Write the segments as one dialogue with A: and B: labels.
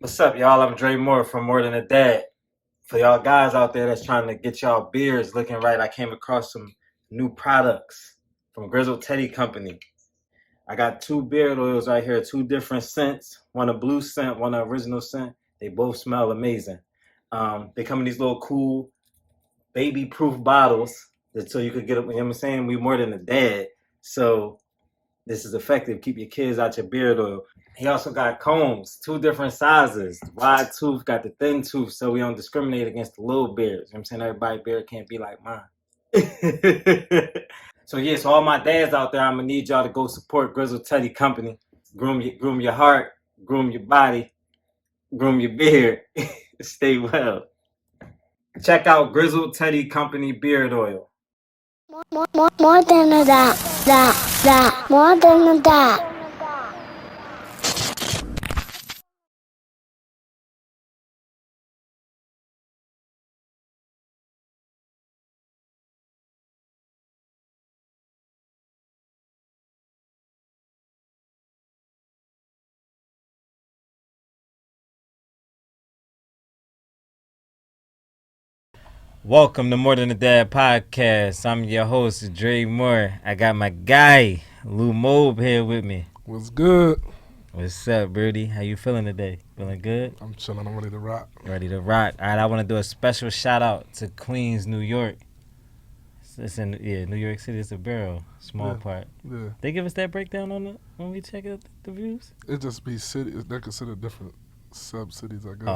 A: What's up, y'all? I'm Dre Moore from More Than a Dad. For y'all guys out there that's trying to get y'all beards looking right, I came across some new products from Grizzle Teddy Company. I got 2 beard oils right here, 2 different scents. One a blue scent, one a original scent. They both smell amazing. They come in these little cool baby-proof bottles so you could get them. You know what I'm saying? We more than a dad. So this is effective. Keep your kids out your beard oil. He also got combs, 2 different sizes. The wide tooth, got the thin tooth, so we don't discriminate against the little beards. You know what I'm saying? Everybody's beard can't be like mine. So all my dads out there, I'm gonna need y'all to go support Grizzle Teddy Company. Groom your heart, groom your body, groom your beard. Stay well. Check out Grizzle Teddy Company beard oil.
B: More than a more than a
A: Welcome to More Than a Dad podcast. I'm your host, Dre Moore. I got my guy, Lou Mobe, here with me.
C: What's good?
A: What's up, Birdie? How you feeling today? Feeling good?
C: I'm chilling. I'm ready to rock.
A: Ready to rock. All right, I want to do a special shout out to Queens, New York. It's in New York City. It's a borough, small part.
C: Yeah.
A: They give us that breakdown on when we check out the views.
C: It just be cities. They're considered different sub cities, I guess.
A: Oh,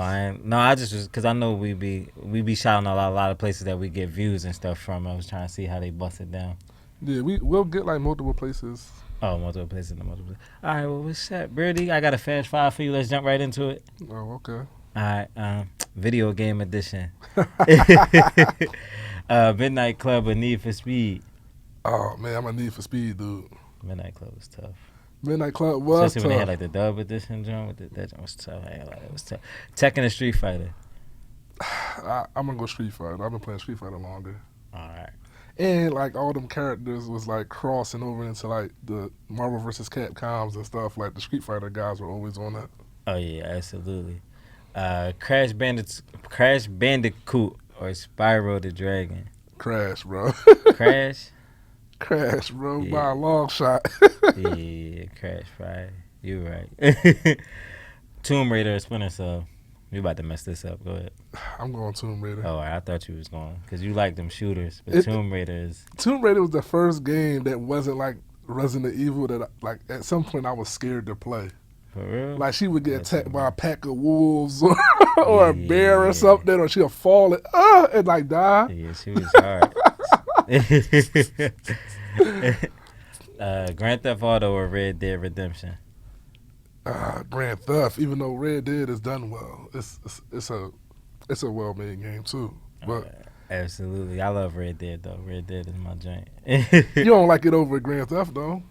A: I just was because I know we be shouting out a lot of places that we get views and stuff from. I was trying to see how they bust it down.
C: Yeah, we'll get like multiple places.
A: Oh, multiple places. All right, well, what's up, Birdie? I got a fast five for you. Let's jump right into it.
C: Oh, okay.
A: All right, video game edition. Midnight Club or Need for Speed?
C: Oh man, I'm a Need for Speed dude.
A: Midnight Club was tough.
C: Midnight Club was
A: Especially
C: tough.
A: when they had like the dub edition joint. That joint was tough. It was tough. Tekken or Street Fighter?
C: I'm gonna go Street Fighter. I've been playing Street Fighter longer.
A: All right.
C: And like all them characters was like crossing over into like the Marvel vs. Capcoms and stuff. Like the Street Fighter guys were always on that.
A: Oh yeah, absolutely. Crash Bandicoot or Spyro the Dragon?
C: Crash, bro.
A: Crash?
C: Crash, bro.
A: Yeah.
C: By a long shot.
A: Yeah, Crash Fire. You're right. Tomb Raider or Splinter Cell? We about to mess this up. Go ahead.
C: I'm going Tomb Raider.
A: Oh, I thought you was going because you like them shooters, but Tomb Raider is.
C: Tomb Raider was the first game that wasn't like Resident Evil that like at some point I was scared to play.
A: For real?
C: Like she would get attacked by a pack of wolves or a bear or something, or she'll fall and like die.
A: Yeah, she was hard. Grand Theft Auto or Red Dead Redemption?
C: Grand Theft, even though Red Dead is done well, it's a well made game too. But
A: Absolutely, I love Red Dead though. Red Dead is my joint.
C: you don't like it over Grand Theft though.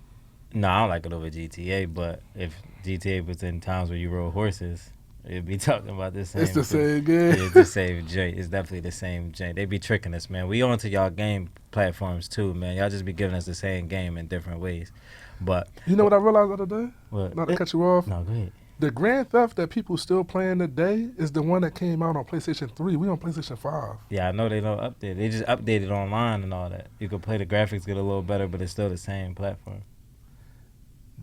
A: No, I don't like it over GTA. But if GTA was in times where you rode horses, it'd be talking about the same.
C: It's the same game.
A: Yeah, it's the same joint. It's definitely the same joint. They be tricking us, man. We on to y'all game platforms too, man. Y'all just be giving us the same game in different ways. But
C: You know what I realized the other day?
A: what?
C: Not to cut you off.
A: No, go ahead.
C: The Grand Theft that people still playing today is the one that came out on PlayStation 3. We on PlayStation 5.
A: Yeah, I know they don't update. They just updated online and all that. You can play the graphics get a little better, but it's still the same platform.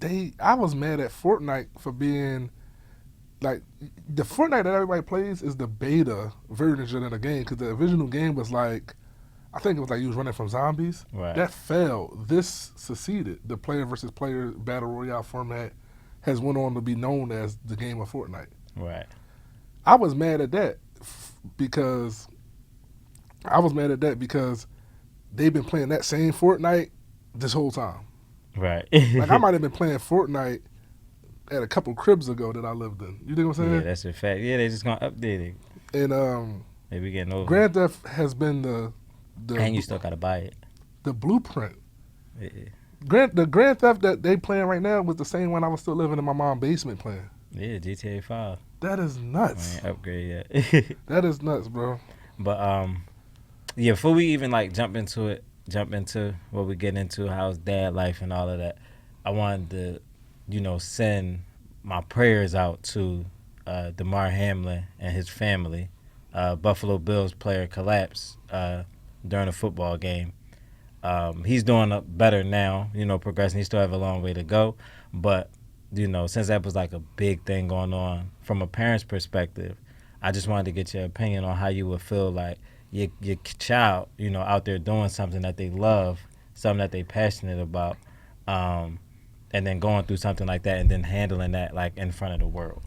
C: I was mad at Fortnite for being like the Fortnite that everybody plays is the beta version of the game because the original game was like I think it was like you was running from zombies.
A: Right.
C: That failed. This succeeded. The player versus player battle royale format has went on to be known as the game of Fortnite.
A: Right.
C: I was mad at that because they've been playing that same Fortnite this whole time.
A: Right.
C: Like I might have been playing Fortnite at a couple cribs ago that I lived in. You think what I'm saying?
A: Yeah, that's a fact. Yeah, they just gonna update it.
C: And
A: They be getting over.
C: Grand Theft has been the
A: And you still gotta buy it.
C: the blueprint.
A: Yeah.
C: The Grand Theft that they playing right now was the same one I was still living in my mom's basement playing.
A: Yeah, GTA 5.
C: That is
A: I
C: nuts.
A: ain't upgrade yet.
C: That is nuts, bro.
A: But yeah, before we even like jump into what we get into, how's dad life and all of that, I wanted to, send my prayers out to Damar Hamlin and his family. Buffalo Bills player collapsed during a football game. He's doing better now, progressing. He still have a long way to go, but since that was like a big thing going on from a parent's perspective, I just wanted to get your opinion on how you would feel like your child, out there doing something that they love, something that they passionate about, and then going through something like that and then handling that like in front of the world.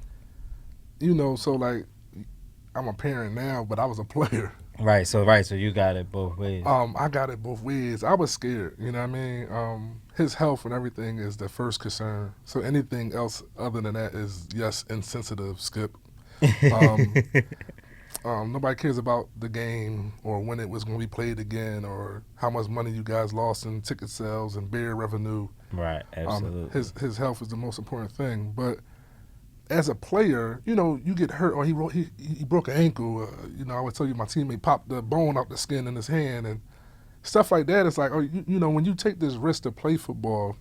C: So like I'm a parent now, but I was a player.
A: Right. So you got it both ways.
C: I got it both ways. I was scared. You know what I mean? His health and everything is the first concern. So anything else other than that is yes, insensitive. Skip. Um, Nobody cares about the game or when it was going to be played again or how much money you guys lost in ticket sales and beer revenue.
A: Right. Absolutely.
C: His health is the most important thing. But as a player, you get hurt or he broke an ankle. I would tell you my teammate popped the bone out the skin in his hand and stuff like that. It's like, when you take this risk to play football,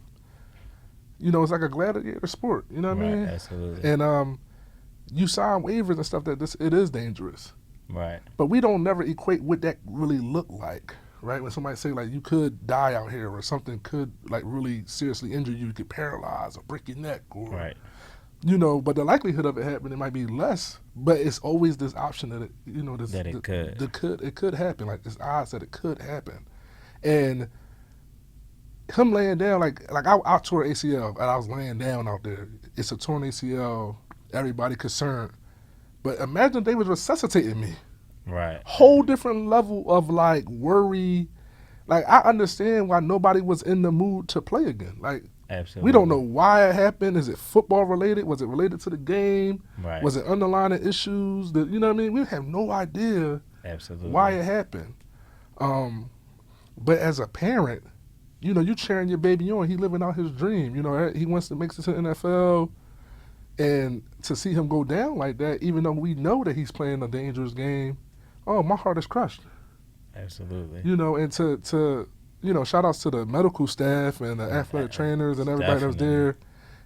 C: it's like a gladiator sport. You know what I mean?
A: Absolutely.
C: And you sign waivers and stuff that it is dangerous.
A: Right.
C: But we don't never equate what that really look like. Right? When somebody say like you could die out here or something could like really seriously injure you, you get paralyzed or break your neck or
A: right.
C: But the likelihood of it happening might be less. But it's always this option that it could happen. Like this odds that it could happen, and him laying down like I tore ACL and I was laying down out there. It's a torn ACL. Everybody concerned, but imagine they was resuscitating me.
A: Right.
C: Whole different level of like worry. Like I understand why nobody was in the mood to play again. Like.
A: Absolutely.
C: We don't know why it happened. Is it football related? Was it related to the game?
A: Right.
C: Was it underlying issues? That you know what I mean? We have no idea.
A: Absolutely.
C: Why it happened. But as a parent, you cheering your baby on. He living out his dream. He wants to make it to the NFL, and to see him go down like that, even though we know that he's playing a dangerous game, oh, my heart is crushed.
A: Absolutely.
C: And to shout outs to the medical staff and the athletic trainers and everybody that was there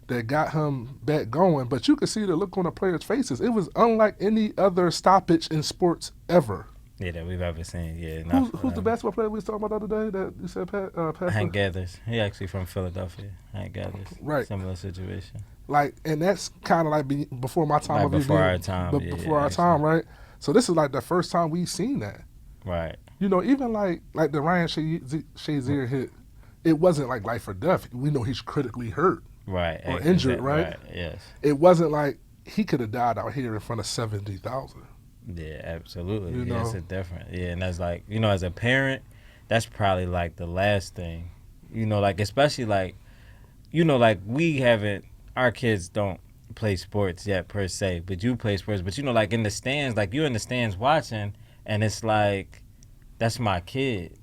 C: that got him back going. But you could see the look on the players' faces. It was unlike any other stoppage in sports ever.
A: Yeah, that we've ever seen. Yeah.
C: Who's the basketball player we was talking about the other day that you said, Pastor?
A: Hank Gathers. He actually from Philadelphia. Hank Gathers.
C: Right.
A: Similar situation.
C: Like, and that's kind of like before my time.
A: Like before our time.
C: Before our time, right? So this is like the first time we've seen that.
A: Right.
C: Even like the Ryan Shazier hit, it wasn't like life or death. We know he's critically hurt.
A: Right.
C: Or injured, right?
A: Right, yes.
C: It wasn't like he could have died out here in front of 70,000.
A: Yeah, absolutely. It's different. Yeah, and that's like, as a parent, that's probably like the last thing. Like especially like, like we haven't, our kids don't play sports yet per se, but you play sports. But like in the stands, like you're in the stands watching, and it's like, that's my kid.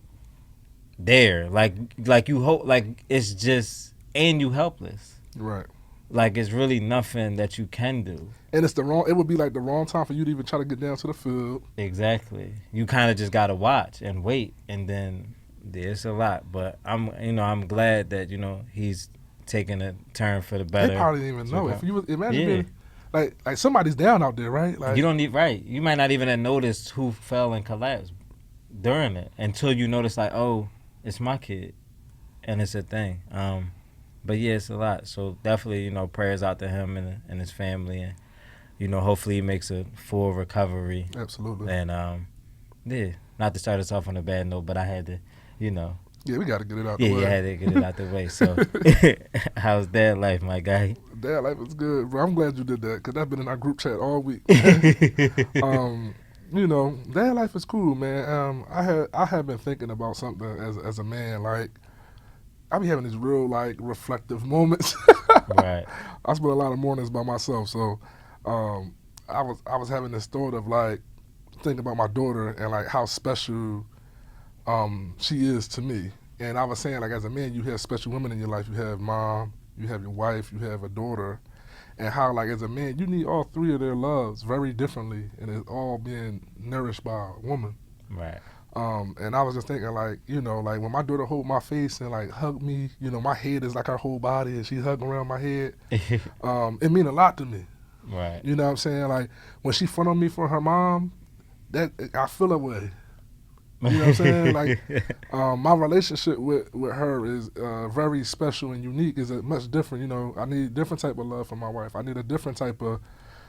A: There, like you hope, like it's just, and you helpless.
C: Right.
A: Like it's really nothing that you can do.
C: And it would be like the wrong time for you to even try to get down to the field.
A: Exactly. You kind of just gotta watch and wait, and then it's a lot. But I'm glad that he's taking a turn for the better.
C: They probably didn't even know. If you imagine being, like somebody's down out there, right? Like
A: you don't need right. You might not even have noticed who fell and collapsed during it until you notice like, oh, it's my kid, and it's a thing. But yeah, it's a lot. So definitely, prayers out to him and his family, and hopefully he makes a full recovery.
C: Absolutely.
A: And not to start us off on a bad note, but I had to,
C: Yeah, we got to get it out the way.
A: Yeah, I had to get it out the way. So, how's dad life, my guy?
C: Dad life is good, bro. I'm glad you did that because that's been in our group chat all week. Dad life is cool, man. I have been thinking about something as a man, like. I be having these real like reflective moments.
A: Right.
C: I spend a lot of mornings by myself, so I was having this thought of like thinking about my daughter and like how special she is to me. And I was saying like as a man, you have special women in your life. You have mom, you have your wife, you have a daughter, and how like as a man, you need all three of their loves very differently, and it's all being nourished by a woman.
A: Right.
C: And I was just thinking like, like when my daughter hold my face and like hug me, my head is like her whole body and she hugging around my head. It mean a lot to me.
A: Right.
C: You know what I'm saying? Like when she front on me for her mom, that I feel a way. You know what I'm saying? Like my relationship with her is very special and unique. Is much different. You know, I need different type of love from my wife. I need a different type of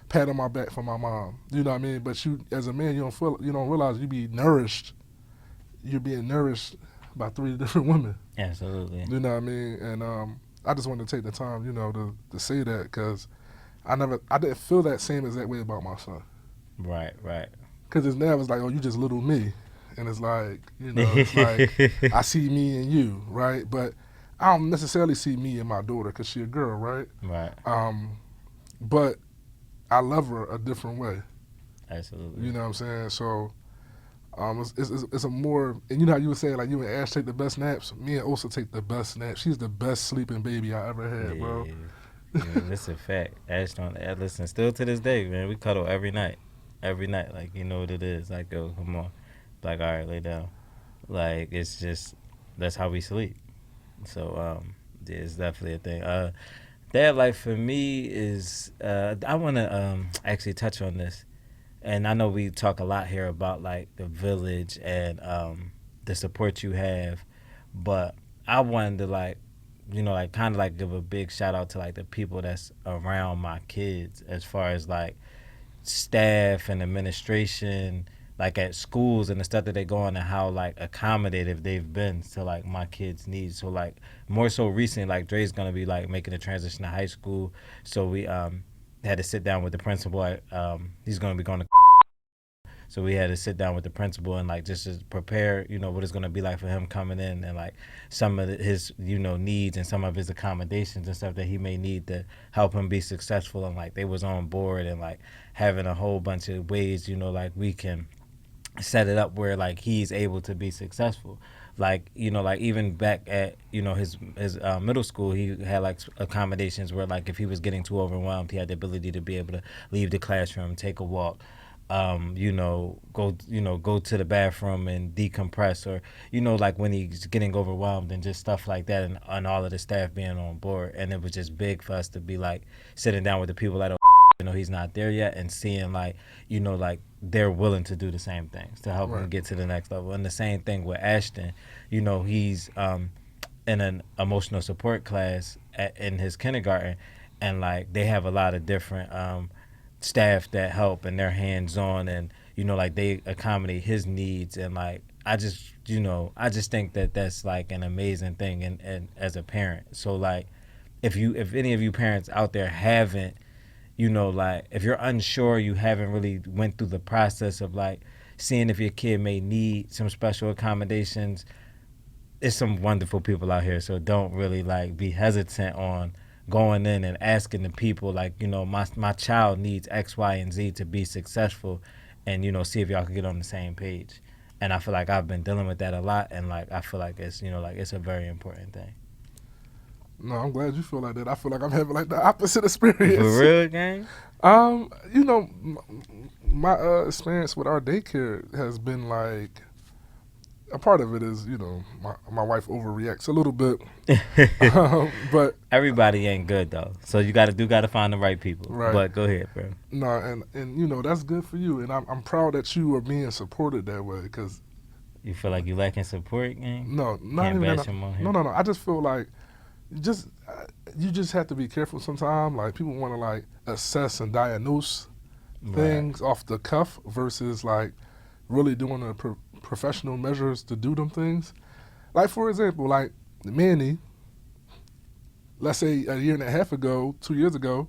C: pat on my back from my mom. You know what I mean? But you, as a man, you don't realize you be nourished. You're being nourished by 3 different women.
A: Absolutely.
C: You know what I mean? And I just wanted to take the time, you know, to say that because I didn't feel that same exact way about my son.
A: Right. Right.
C: Because it's now it's like, oh, you just little me, and it's like, you know, it's like I see me and you, right? But I don't necessarily see me and my daughter because she a girl, right?
A: Right.
C: But I love her a different way.
A: Absolutely.
C: You know what I'm saying? So it's a more, and you know how you were saying like you and Ash take the best naps. Me and Osa take the best naps. She's the best sleeping baby I ever had, bro.
A: Yeah, that's a fact. Ash don't listen. Still to this day, man, we cuddle every night. Like you know what it is. Like go, come on. Like all right, lay down. Like it's just that's how we sleep. So yeah, it's definitely a thing. Dad life for me is I want to actually touch on this, and I know we talk a lot here about like the village and the support you have, but I wanted to like like kind of like give a big shout out to like the people that's around my kids as far as like staff and administration like at schools and the stuff that they go on and how like accommodative they've been to like my kids' needs. So like more so recently, like Dre's gonna be like making a transition to high school. So we had to sit down with the principal at he's gonna be going to so we had to sit down with the principal and like just to prepare, what it's gonna be like for him coming in and like some of his, needs and some of his accommodations and stuff that he may need to help him be successful. And like they was on board and like having a whole bunch of ways, like we can set it up where like he's able to be successful. Like like even back at his middle school, he had like accommodations where like if he was getting too overwhelmed, he had the ability to be able to leave the classroom, take a walk, go to the bathroom and decompress, or like when he's getting overwhelmed and just stuff like that, and all of the staff being on board. And it was just big for us to be like sitting down with the people that he's not there yet, and seeing like like they're willing to do the same things to help him get to the next level. And the same thing with Ashton, he's in an emotional support class in his kindergarten, and like they have a lot of different staff that help, and they're hands on, and like they accommodate his needs. And like I just think that that's like an amazing thing, and as a parent. So like if any of you parents out there haven't, like if you're unsure, you haven't really went through the process of like seeing if your kid may need some special accommodations, it's some wonderful people out here. So don't really like be hesitant on going in and asking the people like, my child needs X, Y, and Z to be successful, and see if y'all can get on the same page. And I feel like I've been dealing with that a lot, and like I feel like it's like it's a very important thing.
C: No, I'm glad you feel like that. I feel like I'm having like the opposite experience.
A: For real, gang?
C: My experience with our daycare has been like, a part of it is, my wife overreacts a little bit. But
A: everybody ain't good though, so you gotta find the right people. Right. But go ahead, bro.
C: No, and that's good for you, and I'm proud that you are being supported that way. Because
A: you feel like you lacking support, gang?
C: No, not even that. No. I just feel like you just have to be careful sometimes. Like people want to like assess and diagnose things off the cuff versus like really doing the professional measures to do them things. Like for example, like Manny, let's say a year and a half ago, 2 years ago,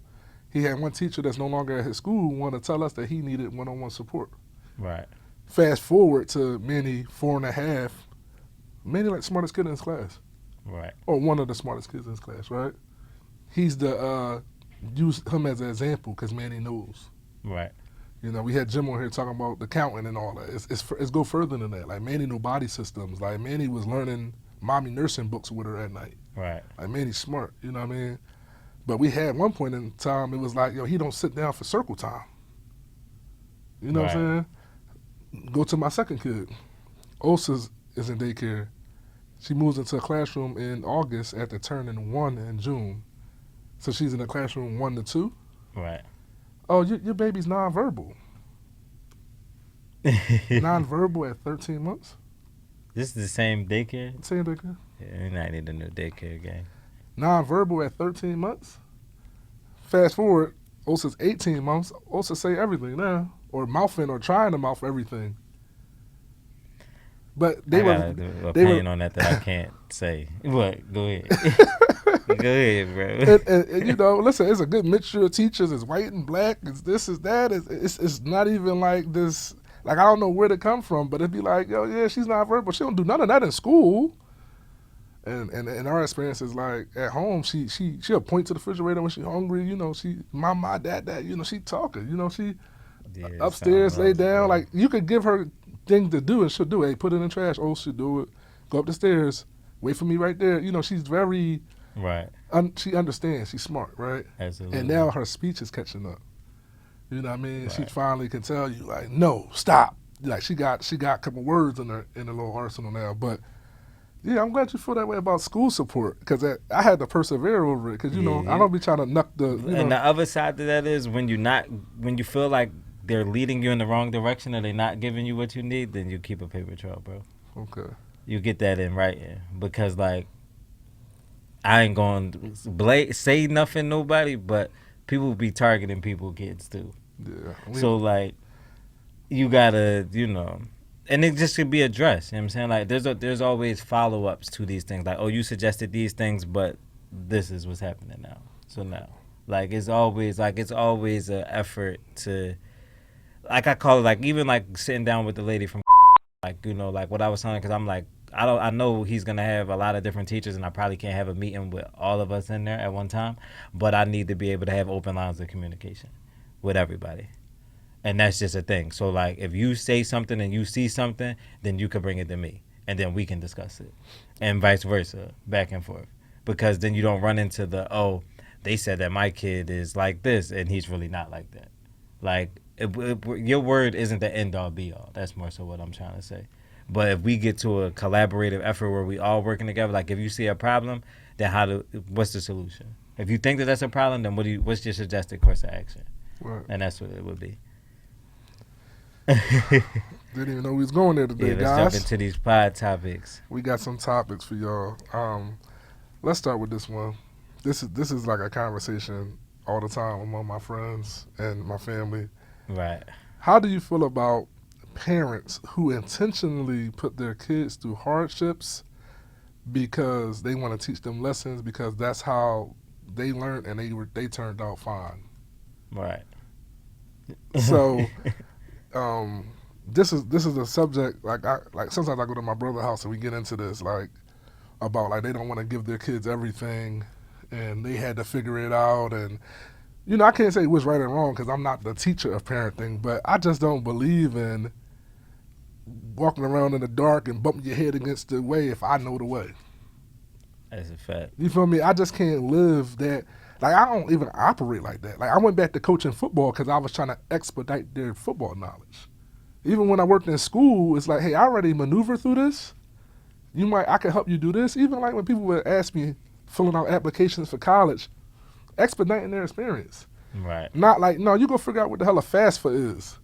C: he had one teacher that's no longer at his school want to tell us that he needed one-on-one support.
A: Right.
C: Fast forward to Manny 4.5, Manny like the smartest kid in his class.
A: Right.
C: Or one of the smartest kids in his class, right? He's use him as an example because Manny knows.
A: Right.
C: We had Jim on here talking about the counting and all that. It's go further than that. Like Manny know body systems. Like Manny was learning mommy nursing books with her at night.
A: Right.
C: Like Manny's smart, you know what I mean? But we had one point in time, it was like, he don't sit down for circle time. You know what I'm saying? Go to my second kid. Osa is in daycare. She moves into a classroom in August after turning 1 in June. So she's in the classroom 1 to 2.
A: Right.
C: Oh, your baby's nonverbal. Nonverbal at 13 months.
A: This is the same daycare?
C: Same daycare.
A: Yeah, we not need a new daycare game.
C: Nonverbal at 13 months. Fast forward, Osa's 18 months. Osa say everything now, or mouthing, or trying to mouth everything. But
A: I got an opinion on that I can't say. What? Go ahead. Go ahead, bro.
C: And listen, it's a good mixture of teachers. It's white and black. It's this, is that. It's not even like this. Like, I don't know where to come from, but it'd be like, yo, yeah, she's not verbal. She don't do none of that in school. And our experience is like at home, she'll point to the refrigerator when she's hungry. She mama, dad. She talking. She upstairs, lay down. Like, you could give her thing to do and she'll do it. Hey, put it in the trash. Oh, she'll do it. Go up the stairs. Wait for me right there. She's very
A: right.
C: She understands. She's smart, right?
A: Absolutely.
C: And now her speech is catching up. You know what I mean?
A: Right.
C: She finally can tell you, like, no, stop. Like, she got a couple words in her little arsenal now. But yeah, I'm glad you feel that way about school support, because I had to persevere over it. Because I don't be trying to knock the.
A: And the other side to that is when you feel like they're leading you in the wrong direction or they're not giving you what you need, then you keep a paper trail, bro.
C: Okay.
A: You get that in writing, because like I ain't going to say nothing nobody, but people be targeting kids too.
C: Yeah.
A: So like you gotta, and it just should be addressed. You know what I'm saying? Like there's always follow ups to these things. Like, oh, you suggested these things, but this is what's happening now. So now, like it's always an effort to, like I call it, like even like sitting down with the lady from, like like what I was saying, because I'm like I know he's gonna have a lot of different teachers, and I probably can't have a meeting with all of us in there at one time, but I need to be able to have open lines of communication with everybody. And that's just a thing. So like if you say something and you see something, then you can bring it to me and then we can discuss it, and vice versa, back and forth. Because then you don't run into they said that my kid is like this and he's really not like that. Like your word isn't the end all be all. That's more so what I'm trying to say. But if we get to a collaborative effort where we all working together, like if you see a problem, then what's the solution? If you think that that's a problem, then what's your suggested course of action?
C: Right.
A: And that's what it would be.
C: Didn't even know we was going there today,
A: let's
C: guys.
A: Jump into these pod topics.
C: We got some topics for y'all. Let's start with this one. This is like a conversation all the time among my friends and my family.
A: Right.
C: How do you feel about parents who intentionally put their kids through hardships because they want to teach them lessons, because that's how they learned and they turned out fine?
A: Right.
C: So this is a subject, like sometimes I go to my brother's house and we get into this, like about like they don't want to give their kids everything and they had to figure it out. And I can't say what's right and wrong because I'm not the teacher of parenting, but I just don't believe in walking around in the dark and bumping your head against the way if I know the way.
A: That's a fact.
C: You feel me? I just can't live that. Like, I don't even operate like that. Like, I went back to coaching football because I was trying to expedite their football knowledge. Even when I worked in school, it's like, hey, I already maneuvered through this. I can help you do this. Even like when people would ask me filling out applications for college, expediting their experience.
A: Right.
C: Not like, no, you go figure out what the hell a FAFSA is.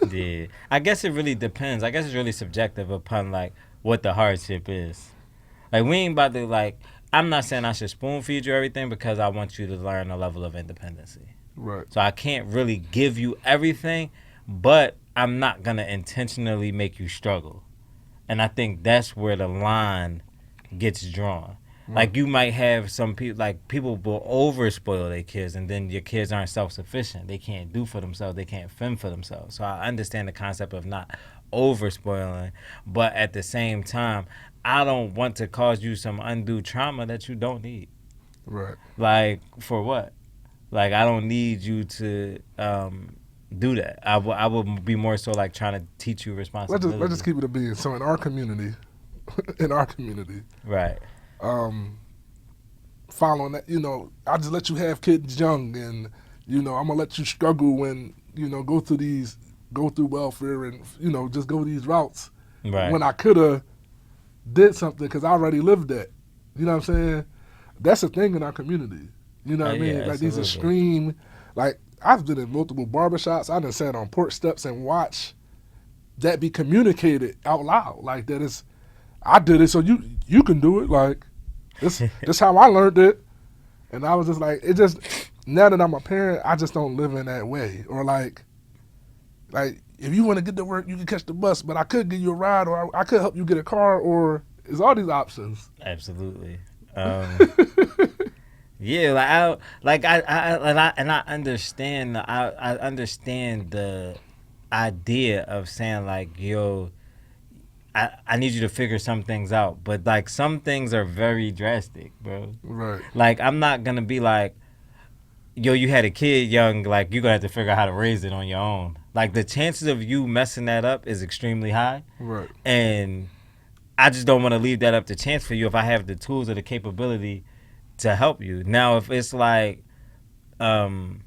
A: Yeah. I guess it really depends. I guess it's really subjective upon like what the hardship is. Like, we ain't about to like, I'm not saying I should spoon feed you everything because I want you to learn a level of independency.
C: Right.
A: So I can't really give you everything, but I'm not going to intentionally make you struggle. And I think that's where the line gets drawn. Like, you might have some people, like, people will overspoil their kids, and then your kids aren't self-sufficient. They can't do for themselves. They can't fend for themselves. So I understand the concept of not overspoiling, but at the same time, I don't want to cause you some undue trauma that you don't need.
C: Right.
A: Like, for what? Like, I don't need you to do that. I would be more so like trying to teach you responsibility.
C: Let's just keep it a being. So in our community,
A: right.
C: Following that, I just let you have kids young, and I'm gonna let you struggle when go through welfare and just go these routes.
A: Right.
C: When I coulda did something because I already lived that. You know what I'm saying? That's a thing in our community. You know what I mean?
A: Yeah,
C: like these extreme, like I've been in multiple barbershops. I done sat on porch steps and watch that be communicated out loud. Like that is, I did it, so you can do it. Like this how I learned it. And I was just like, it just, now that I'm a parent, I just don't live in that way. Or like if you want to get to work, you can catch the bus, but I could give you a ride, or I could help you get a car, or it's all these options.
A: Absolutely. Yeah, I understand. I understand the idea of saying like, yo, I need you to figure some things out, but like some things are very drastic, bro.
C: Right.
A: Like I'm not gonna be like, yo, you had a kid young, like you're gonna have to figure out how to raise it on your own. Like the chances of you messing that up is extremely high.
C: Right.
A: And I just don't want to leave that up to chance for you if I have the tools or the capability to help you. Now, if it's like, you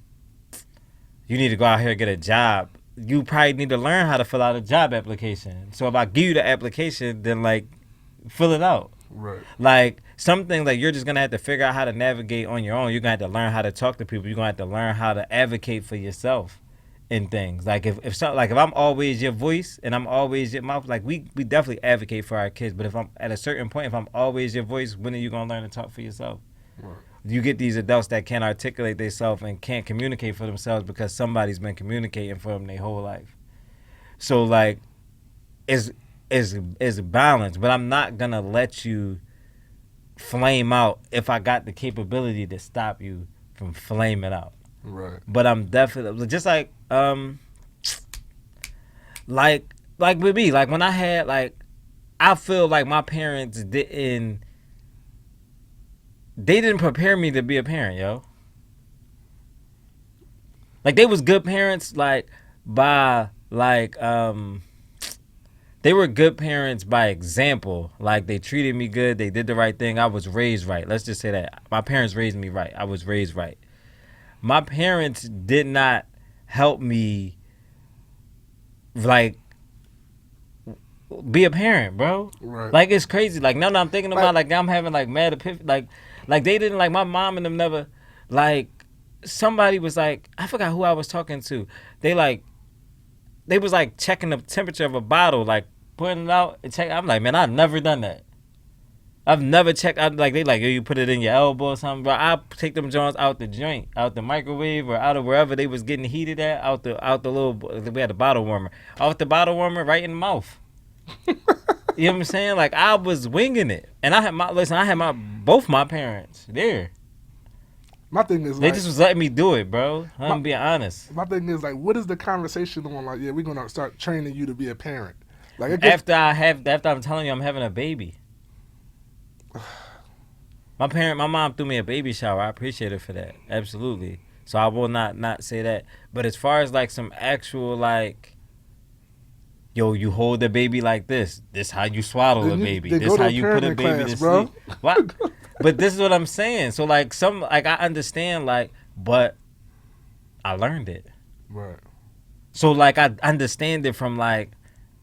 A: need to go out here and get a job, you probably need to learn how to fill out a job application. So if I give you the application, then like, fill it out.
C: Right.
A: Like some things like you're just gonna have to figure out how to navigate on your own. You're gonna have to learn how to talk to people. You're gonna have to learn how to advocate for yourself in things. Like if I'm always your voice and I'm always your mouth, like we definitely advocate for our kids. But if I'm at a certain point, if I'm always your voice, when are you gonna learn to talk for yourself?
C: Right.
A: You get these adults that can't articulate themselves and can't communicate for themselves because somebody's been communicating for them their whole life. So like, it's balance, but I'm not gonna let you flame out if I got the capability to stop you from flaming out.
C: Right.
A: But I'm definitely just like with me, like when I had like, I feel like my parents didn't prepare me to be a parent, yo. Like they was good parents, like by like they were good parents by example. Like they treated me good, they did the right thing. I was raised right. Let's just say that my parents raised me right. I was raised right. My parents did not help me like be a parent, bro.
C: Right.
A: Like it's crazy. Like now I'm thinking about like I'm having like mad epiphany. Like they didn't, like my mom and them never, like somebody was like, I forgot who I was talking to. They was like checking the temperature of a bottle, like putting it out and check. I'm like, man, I've never done that. I've never checked out, like they like, yo, you put it in your elbow or something, bro. I take them joints out the joint, out the microwave or out of wherever they was getting heated at, out the little, we had a bottle warmer, off the bottle warmer right in the mouth. You know what I'm saying? Like I was winging it, and I had both my parents there.
C: My thing is
A: they
C: like,
A: just was letting me do it, bro. I'm being honest.
C: My thing is like, what is the conversation on? Like, yeah, we're gonna start training you to be a parent. Like
A: after I'm telling you I'm having a baby. My mom threw me a baby shower. I appreciate her for that. Absolutely. So I will not say that. But as far as like some actual like, yo, you hold the baby like this. This how you swaddle a baby. This how you put a baby to sleep. What? But this is what I'm saying. So like I understand like, but I learned it.
C: Right.
A: So like I understand it from like,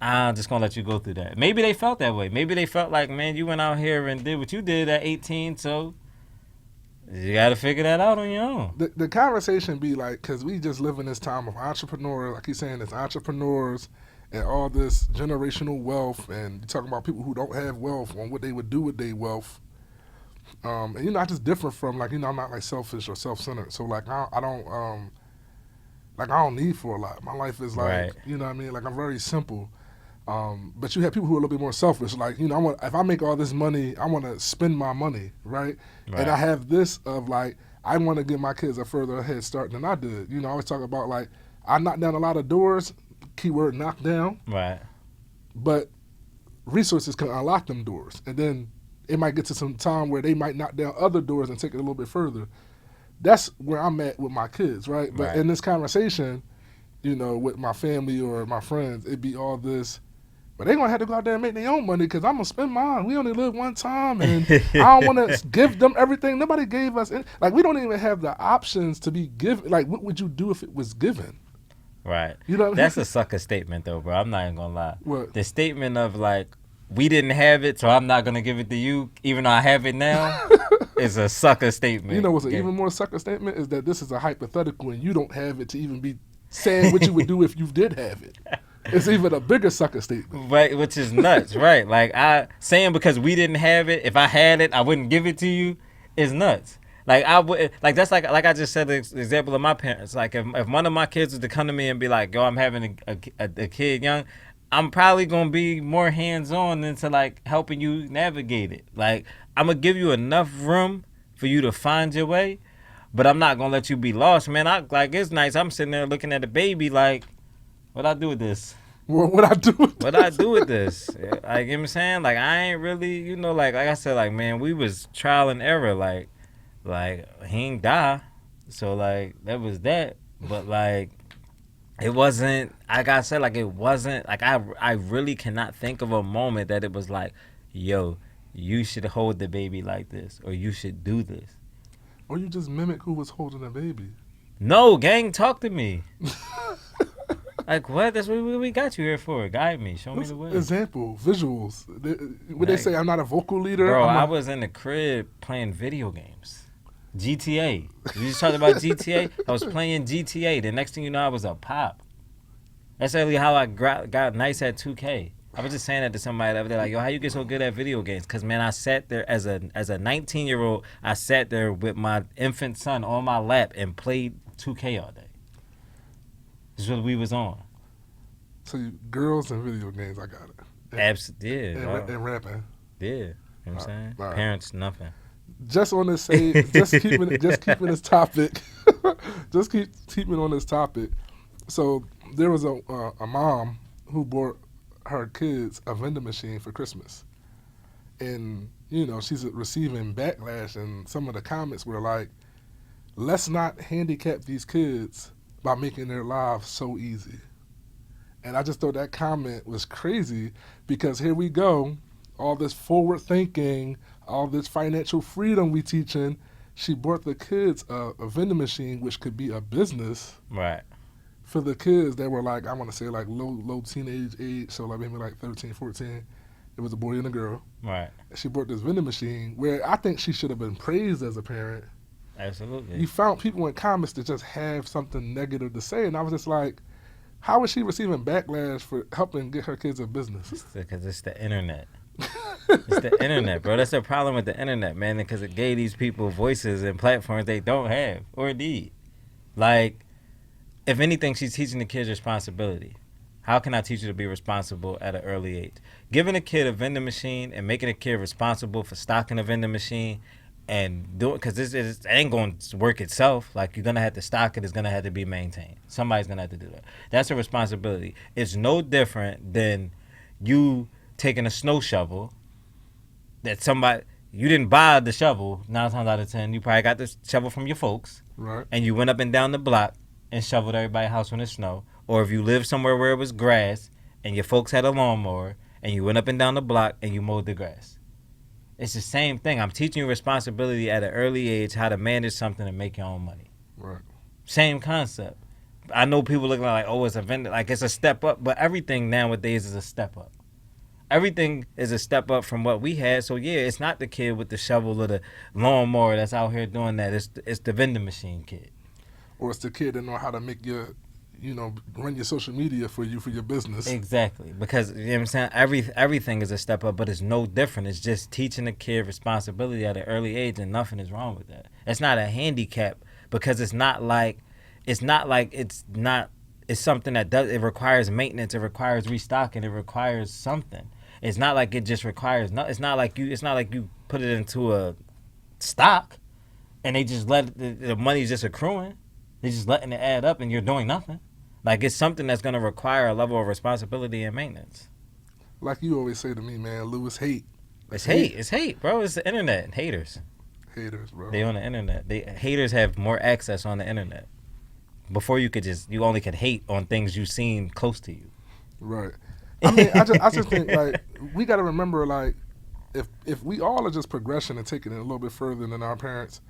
A: I'm just gonna let you go through that. Maybe they felt that way. Maybe they felt like, man, you went out here and did what you did at 18, so you got to figure that out on your own.
C: The conversation be like, because we just live in this time of entrepreneurs, like he's saying, it's entrepreneurs and all this generational wealth, and you're talking about people who don't have wealth on what they would do with their wealth. And you know, I just differ from like, you know, I'm not like selfish or self-centered, so like I don't need for a lot. My life is like, right. You know what I mean? Like I'm very simple. But you have people who are a little bit more selfish. Like, you know, if I make all this money, I want to spend my money, right? And I have this of like, I want to give my kids a further head start than I did. You know, I always talk about like, I knocked down a lot of doors, keyword knock down.
A: Right.
C: But resources can unlock them doors. And then it might get to some time where they might knock down other doors and take it a little bit further. That's where I'm at with my kids, right? But in this conversation, you know, with my family or my friends, it'd be all this, but they gonna have to go out there and make their own money because I'm gonna spend mine. We only live one time, and I don't want to give them everything. Nobody gave us like we don't even have the options to be given. Like, what would you do if it was given?
A: Right.
C: You know,
A: that's a sucker statement, though, bro. I'm not even gonna lie.
C: What?
A: The statement of like, we didn't have it, so I'm not gonna give it to you, even though I have it now. is a sucker statement.
C: You know what's an
A: Yeah.
C: even more sucker statement is that this is a hypothetical and you don't have it to even be saying what you would do if you did have it. It's even a bigger sucker statement.
A: Right, which is nuts, right? Like I saying because we didn't have it, if I had it, I wouldn't give it to you, is nuts. Like I would, like that's like I just said the example of my parents. Like if one of my kids was to come to me and be like, "Yo, I'm having a kid young," I'm probably gonna be more hands on into like helping you navigate it. Like I'm gonna give you enough room for you to find your way, but I'm not gonna let you be lost, man. I like it's nice. I'm sitting there looking at the baby like, what I do with this?
C: What I do with
A: What
C: this?
A: I do with this? Like, you know what I'm saying? Like, I ain't really, like I said, like, man, we was trial and error. Like he ain't die. So, like, that was that. But, like, it wasn't, like I said, like, it wasn't, like, I really cannot think of a moment that it was like, yo, you should hold the baby like this, or you should do this.
C: Or you just mimic who was holding a baby.
A: No, gang, talk to me. Like, what? That's what we got you here for. Guide me. Show me the way.
C: Example, visuals. Would they say I'm not a vocal leader?
A: Bro, I was in the crib playing video games. GTA. You just talked about GTA? I was playing GTA. The next thing you know, I was a pop. That's actually how I got nice at 2K. I was just saying that to somebody the other day, like, yo, how you get so good at video games? Because, man, I sat there as a 19-year-old, I sat there with my infant son on my lap and played 2K all day. This is what we was on.
C: So girls and video games, I got it.
A: Absolutely.
C: Yeah. And rapping.
A: Yeah. You know what I'm saying?
C: Right.
A: Parents, nothing.
C: Just on this just keeping this topic, just keeping on this topic. So there was a mom who bought her kids a vending machine for Christmas, and she's receiving backlash, and some of the comments were like, "Let's not handicap these kids by making their lives so easy." And I just thought that comment was crazy because here we go, all this forward thinking, all this financial freedom we teaching. She bought the kids a vending machine, which could be a business,
A: right,
C: for the kids that were like, I want to say like low teenage age, so like maybe like 13, 14. It was a boy and a girl.
A: right.
C: She bought this vending machine where I think she should have been praised as a parent.
A: Absolutely.
C: You found people in comments that just have something negative to say, and I was just like, how is she receiving backlash for helping get her kids a business?
A: Because it's the internet. It's the internet, bro. That's the problem with the internet, man. Because it gave these people voices and platforms they don't have or need. Like, if anything, she's teaching the kids responsibility. How can I teach you to be responsible at an early age? Giving a kid a vending machine and making a kid responsible for stocking a vending machine and do it, because this ain't going to work itself. Like, you're going to have to stock it. It's going to have to be maintained. Somebody's going to have to do that. That's a responsibility. It's no different than you taking a snow shovel that somebody, you didn't buy the shovel 9 times out of 10. You probably got the shovel from your folks.
C: Right.
A: And you went up and down the block and shoveled everybody's house when it snowed. Or if you lived somewhere where it was grass and your folks had a lawnmower and you went up and down the block and you mowed the grass. It's the same thing. I'm teaching you responsibility at an early age, how to manage something and make your own money.
C: Right.
A: Same concept. I know people looking like, oh, it's a vendor, like it's a step up, but everything nowadays is a step up. Everything is a step up from what we had. So yeah, it's not the kid with the shovel or the lawnmower that's out here doing that. It's the vending machine kid.
C: Or it's the kid that know how to make your, run your social media for you for your business.
A: Exactly. Because, you know what I'm saying, everything is a step up, but it's no different. It's just teaching a kid responsibility at an early age, and nothing is wrong with that. It's not a handicap, because it's something that it requires maintenance, it requires restocking, it requires something. It's not like it just requires it's not like you put it into a stock and they just let the money's just accruing. They're just letting it add up and you're doing nothing. Like, it's something that's going to require a level of responsibility and maintenance.
C: Like you always say to me, man, Lewis, hate.
A: It's hate. It's hate, bro. It's the internet. Haters.
C: Haters, bro.
A: They on the internet. Haters have more access on the internet. Before you only could hate on things you've seen close to you.
C: Right. I mean, I just think, like, we got to remember, like, if we all are just progression and taking it a little bit further than our parents,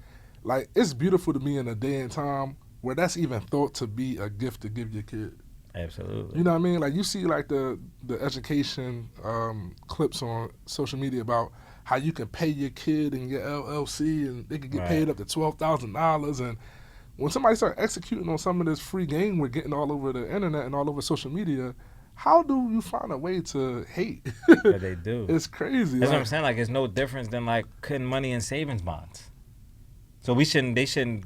C: like, it's beautiful to me in a day and time where that's even thought to be a gift to give your kid.
A: Absolutely.
C: You know what I mean? Like, you see, like, the education clips on social media about how you can pay your kid and your LLC, and they could get paid up to $12,000. And when somebody start executing on some of this free game we're getting all over the internet and all over social media, how do you find a way to hate?
A: Yeah, they do.
C: It's crazy.
A: That's what I'm saying. Like, it's no difference than like putting money in savings bonds. So you shouldn't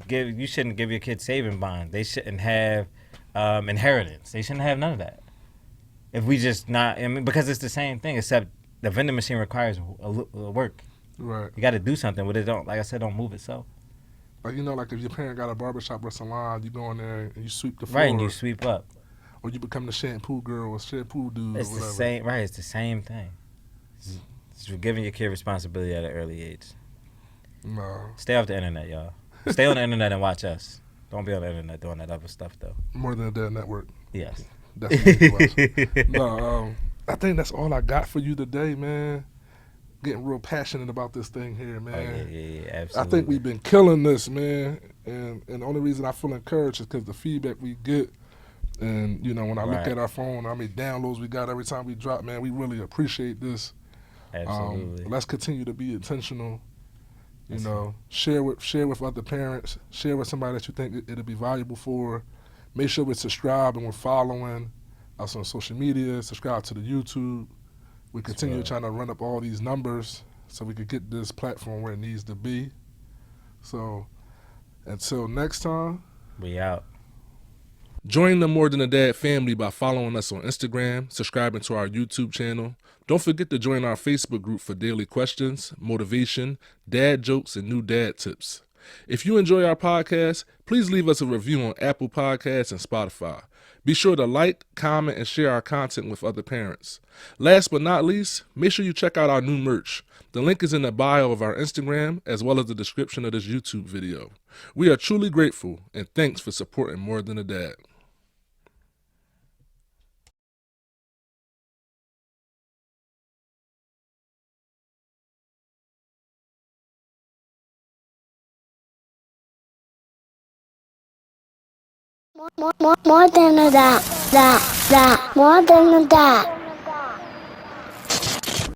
A: give your kids saving bonds. They shouldn't have inheritance. They shouldn't have none of that. If we just not, I mean, because it's the same thing, except the vending machine requires a work.
C: Right.
A: You got to do something with it. Don't, like I said, don't move itself.
C: Like, you know, like if your parent got a barbershop or salon, you go in there and you sweep the floor.
A: Right, and you sweep up.
C: Or you become the shampoo girl or shampoo dude
A: It's
C: or whatever.
A: the same, right? It's the same thing. It's giving your kid responsibility at an early age.
C: No.
A: Stay off the internet, y'all. Stay on the internet and watch us. Don't be on the internet doing that other stuff, though.
C: More Than a Dad Network.
A: Yes.
C: That's what it was. No, I think that's all I got for you today, man. Getting real passionate about this thing here, man.
A: Oh, yeah, absolutely.
C: I think we've been killing this, man. And the only reason I feel encouraged is because the feedback we get. And, you know, when I look at our phone, how many downloads we got every time we drop, man, we really appreciate this.
A: Absolutely.
C: Let's continue to be intentional. You know, share with other parents. Share with somebody that you think it'll be valuable for. Make sure we're subscribed and we're following us on social media. Subscribe to the YouTube. We continue trying to run up all these numbers so we could get this platform where it needs to be. So until next time,
A: we out.
C: Join the More Than a Dad family by following us on Instagram, subscribing to our YouTube channel. Don't forget to join our Facebook group for daily questions, motivation, dad jokes, and new dad tips. If you enjoy our podcast, please leave us a review on Apple Podcasts and Spotify. Be sure to like, comment, and share our content with other parents. Last but not least, make sure you check out our new merch. The link is in the bio of our Instagram as well as the description of this YouTube video. We are truly grateful, and thanks for supporting More Than a Dad.
B: More than a dot, more than a dot.